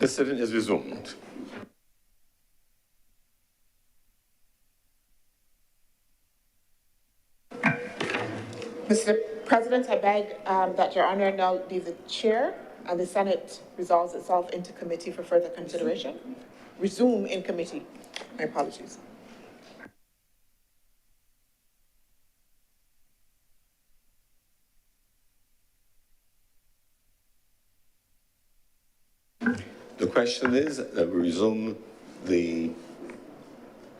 The sitting is resumed. Mr. President, I beg that Your Honour now leave the chair and the Senate resolves itself into committee for further consideration. Resume in committee. My apologies. The question is that we resume the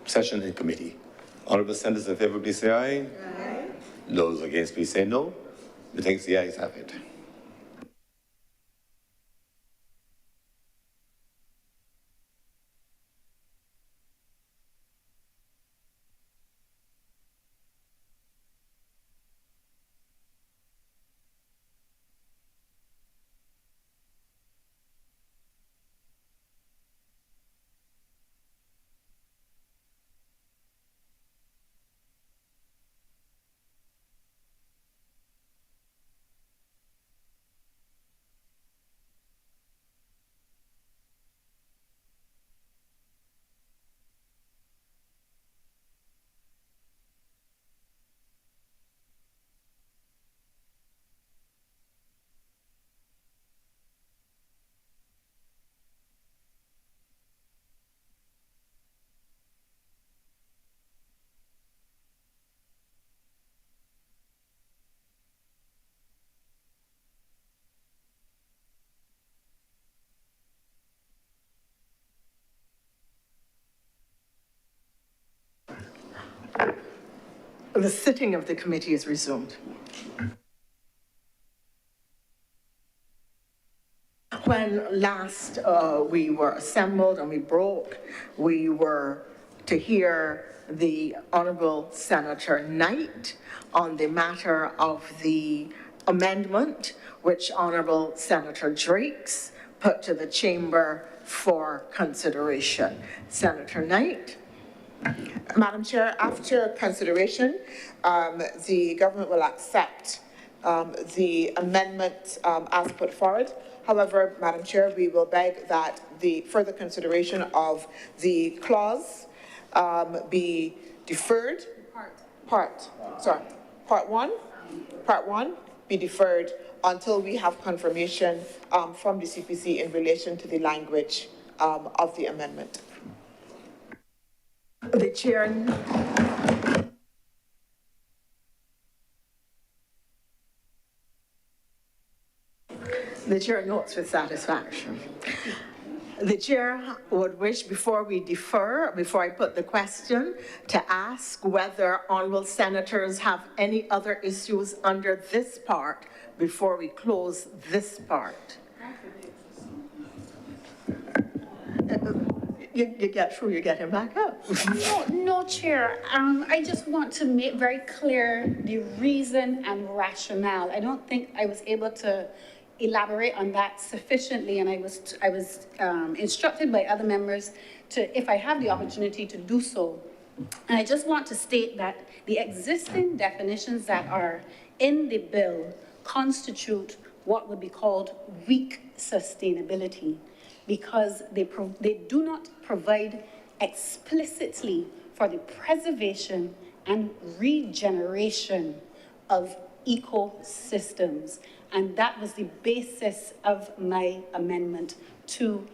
session in committee. Honourable senators in favour, please say aye. Aye. Those against, please say no. Methinks the ayes have it. The sitting of the committee is resumed. When last we were assembled and we broke, we were to hear the Honourable Senator Knight on the matter of the amendment which Honourable Senator Drakes put to the Chamber for consideration. Senator Knight. Madam Chair, after consideration, the government will accept the amendment as put forward. However, Madam Chair, we will beg that the further consideration of the clause be deferred. Part one be deferred until we have confirmation from the CPC in relation to the language of the amendment. The chair. The chair notes with satisfaction. The chair would wish, before we defer, before I put the question, to ask whether honourable senators have any other issues under this part before we close this part. You get through, you get him back up. No, Chair. I just want to make very clear the reason and rationale. I don't think I was able to elaborate on that sufficiently, and I was instructed by other members to, if I have the opportunity, to do so. And I just want to state that the existing definitions that are in the bill constitute what would be called weak sustainability, because they do not provide explicitly for the preservation and regeneration of ecosystems. And that was the basis of my amendment to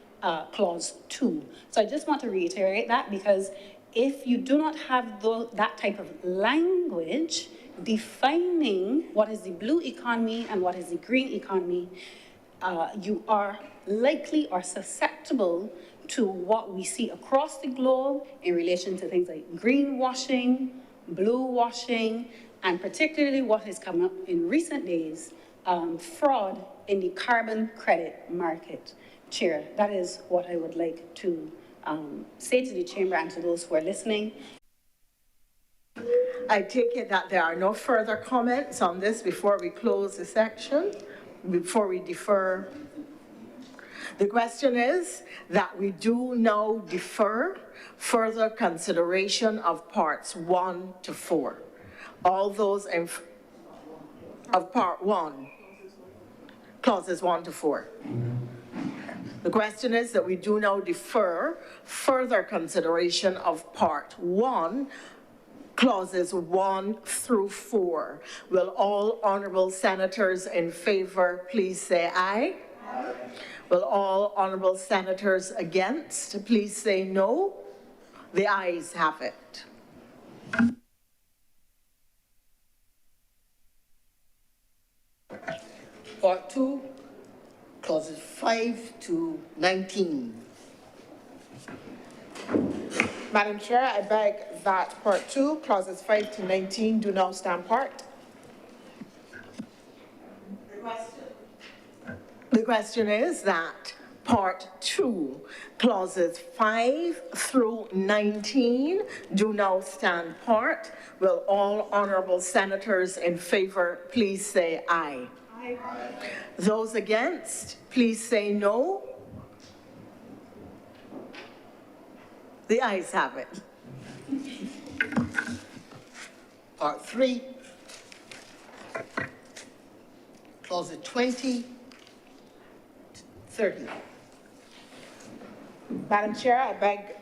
clause 2. So I just want to reiterate that, because if you do not have that type of language defining what is the blue economy and what is the green economy, you are likely or susceptible to what we see across the globe in relation to things like greenwashing, blue washing, and particularly what has come up in recent days, fraud in the carbon credit market. Chair, that is what I would like to say to the chamber and to those who are listening. I take it that there are no further comments on this before we close the section, before we defer. The question is that we do now defer further consideration of parts 1 to 4. All those of part 1, clauses 1 to 4. The question is that we do now defer further consideration of Part 1, clauses 1 through 4. Will all honorable senators in favor please say aye? Aye. Will all honorable senators against please say no? The ayes have it. Part 2, clauses 5 to 19. Madam Chair, I beg that Part 2, clauses 5 to 19 do now stand part. The question is that Part 2, clauses 5 through 19 do now stand part. Will all honorable senators in favor please say aye? Aye. Those against, please say no. The ayes have it. Part 3, clauses 20 to 30. Madam Chair, I beg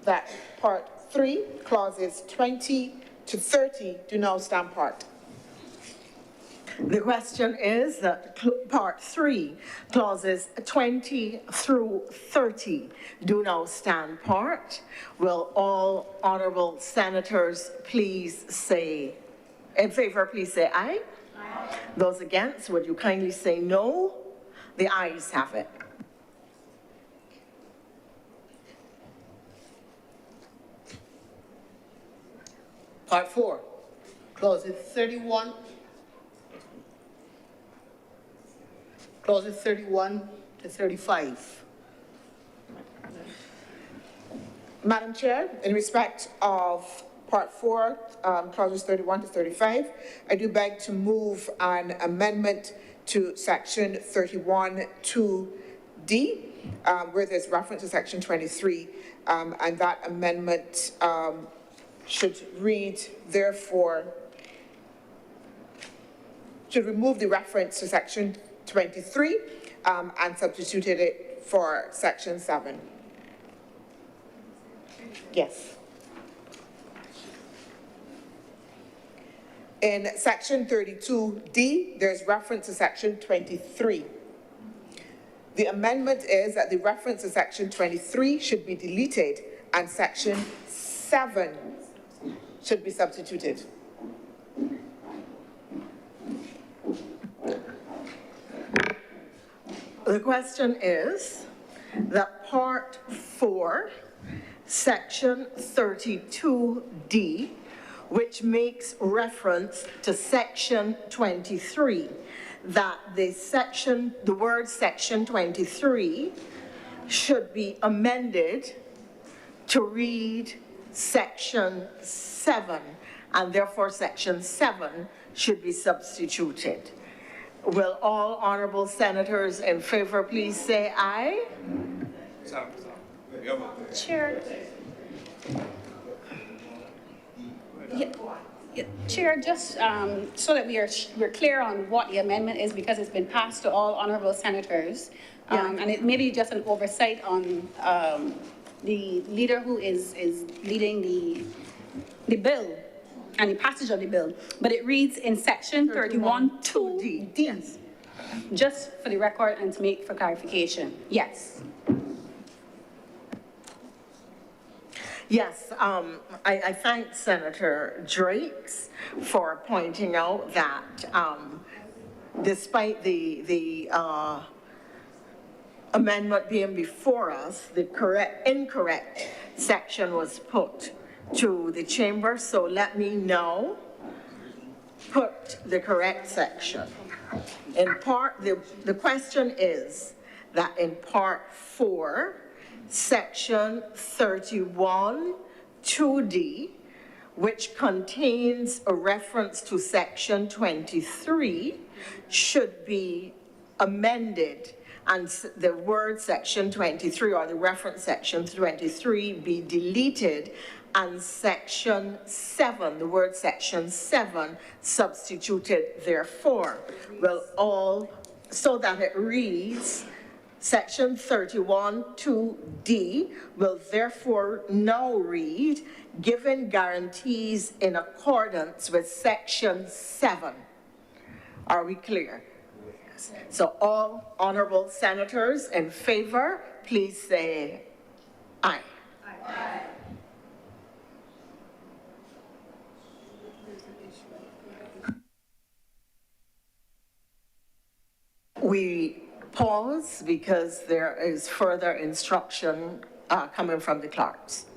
that Part 3, clauses 20 to 30 do now stand part. The question is that Part 3, clauses 20 through 30 do now stand part. Will all honorable senators please say, in favor, please say aye? Aye. Those against, would you kindly say no? The ayes have it. Part 4, clauses 31 to 35. Madam Chair, in respect of Part 4, clauses 31 to 35, I do beg to move an amendment to Section 31(2)D, where there's reference to Section 23, and that amendment should read, therefore, should remove the reference to Section 23 and substituted it for Section 7. Yes. In Section 32D, there's reference to Section 23. The amendment is that the reference to Section 23 should be deleted and Section 7 should be substituted. The question is that Part 4, Section 32D, which makes reference to Section 23, that the word Section 23 should be amended to read Section 7, and therefore Section 7 should be substituted. Will all honorable senators in favor please say aye? Chair. Chair, just so that we're clear on what the amendment is, because it's been passed to all honorable senators, and it may be just an oversight on the leader who is leading the bill and the passage of the bill, but it reads in Section 31(2)D. Yes. Just for the record and to make for clarification. Yes. Yes, I thank Senator Drakes for pointing out that despite the amendment being before us, the incorrect section was put to the chamber, so let me now put the correct section. In part, the question is that in Part 4, Section 31(2)D, which contains a reference to Section 23, should be amended, and the word Section 23 or the reference Section 23 be deleted, and Section 7, the word Section 7, substituted therefore. Will all, so that it reads Section 31(2)D will therefore now read, given guarantees in accordance with Section 7. Are we clear? Yes. So all honorable senators in favor, please say aye. Aye. We pause because there is further instruction coming from the clerks.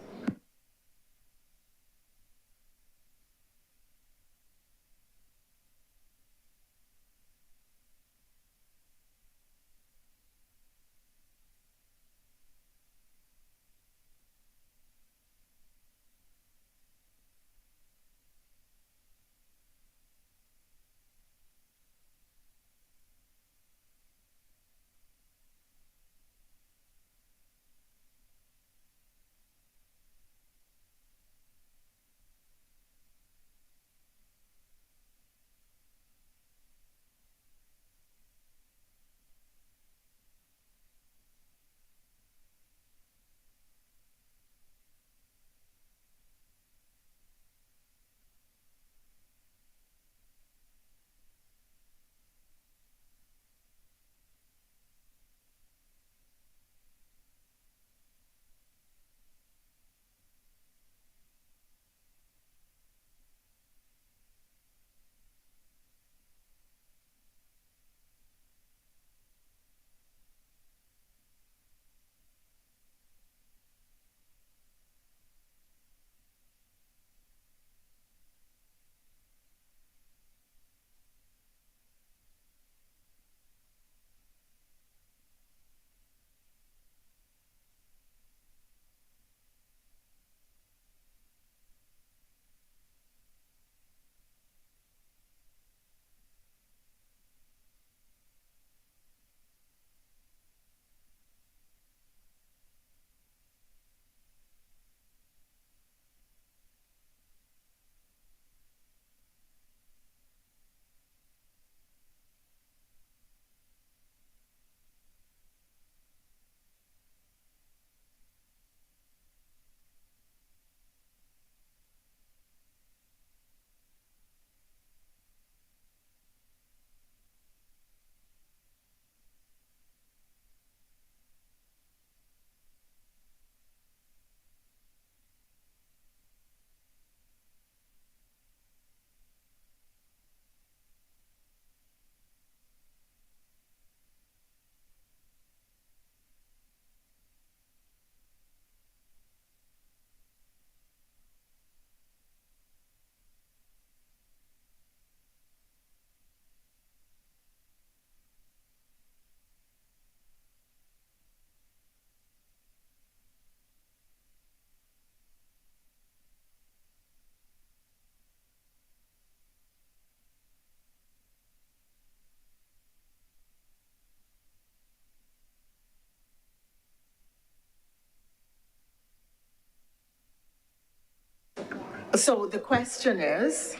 So the question is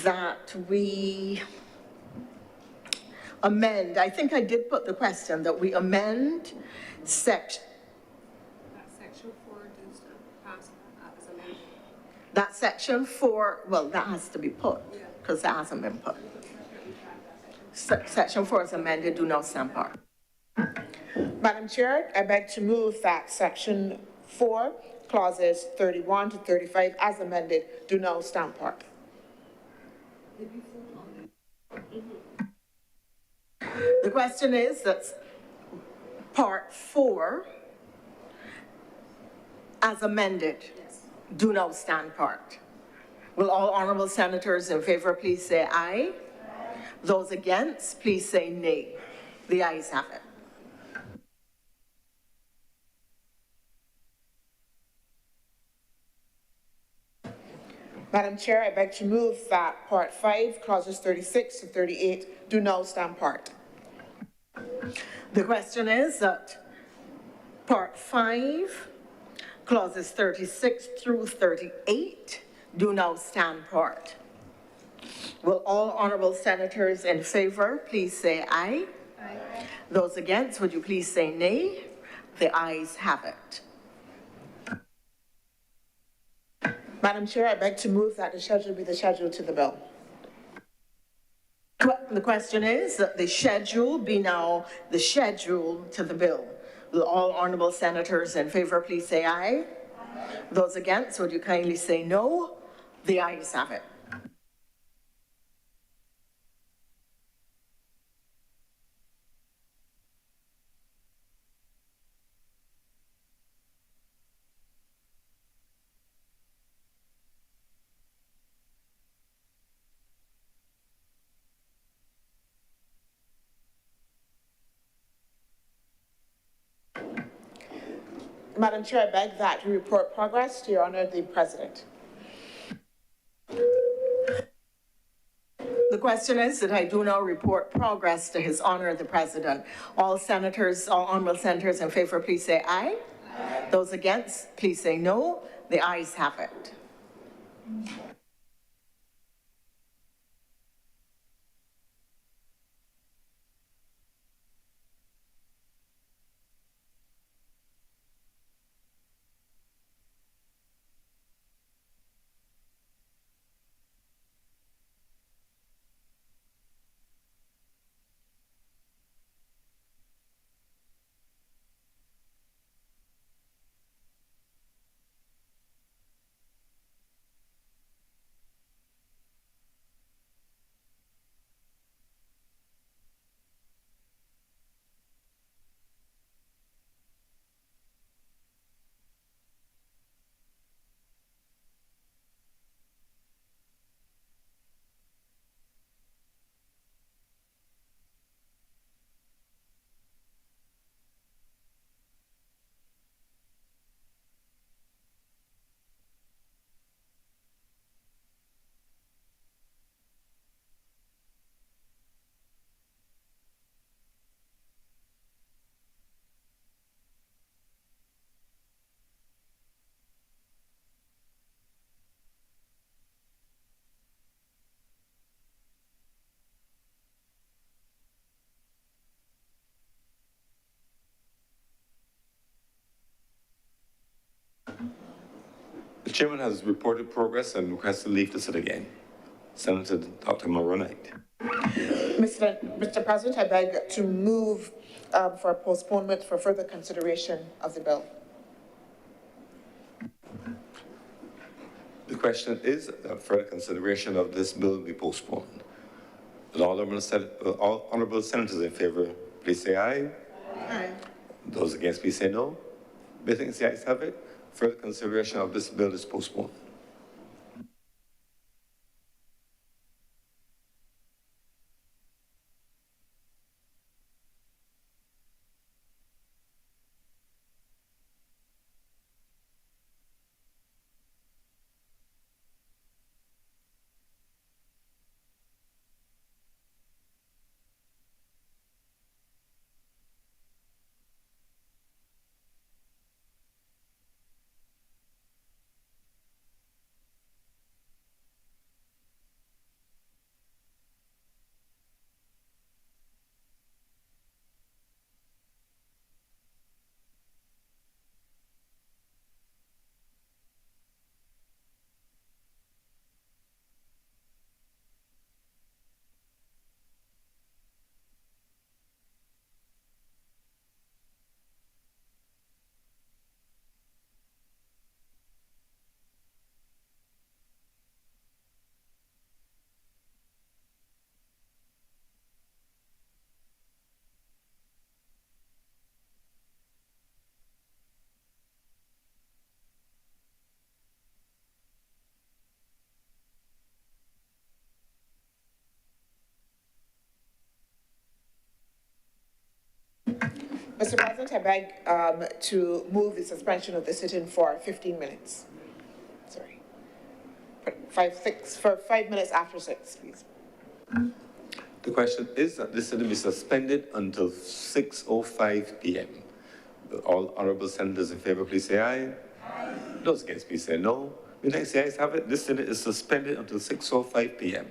that we amend, I think I did put the question, that we amend section. Section 4 does pass as amended. That section 4, well, that has to be put because that hasn't been put. Section 4 is amended, do not stand part. Madam Chair, I beg to move that section 4, clauses 31 to 35 as amended do now stand part. The question is that part 4 as amended do now stand part. Will all honorable senators in favor please say aye? Those against, please say nay. The ayes have it. Madam Chair, I beg to move that part 5, clauses 36 to 38 do now stand part. The question is that part 5, clauses 36 through 38 do now stand part. Will all honorable senators in favor please say aye? Aye. Those against, would you please say nay? The ayes have it. Madam Chair, I beg to move that the schedule be the schedule to the bill. The question is that the schedule be now the schedule to the bill. Will all honorable senators in favor please say aye? Those against, would you kindly say no? The ayes have it. Madam Chair, I beg that you report progress to Your Honor the President. The question is that I do now report progress to His Honor the President. All senators, all honorable senators in favor, please say aye. Aye. Those against, please say no. The ayes have it. The chairman has reported progress and requested leave to sit again. Senator Dr. Maura Knight. Mr. President, I beg to move for a postponement for further consideration of the bill. The question is that further consideration of this bill be postponed. Will all honorable senators in favor, please say aye. Aye. Those against, please say no. Being the ayes have it, further consideration of this bill is postponed. Mr. President, I beg to move the suspension of the sit-in for 15 minutes. Sorry. For 5 minutes after 6, please. The question is that this sitting be suspended until 6:05 p.m. All honorable senators in favor, please say aye. Aye. Those against, please say no. The next ayes have it. This sitting is suspended until 6:05 p.m.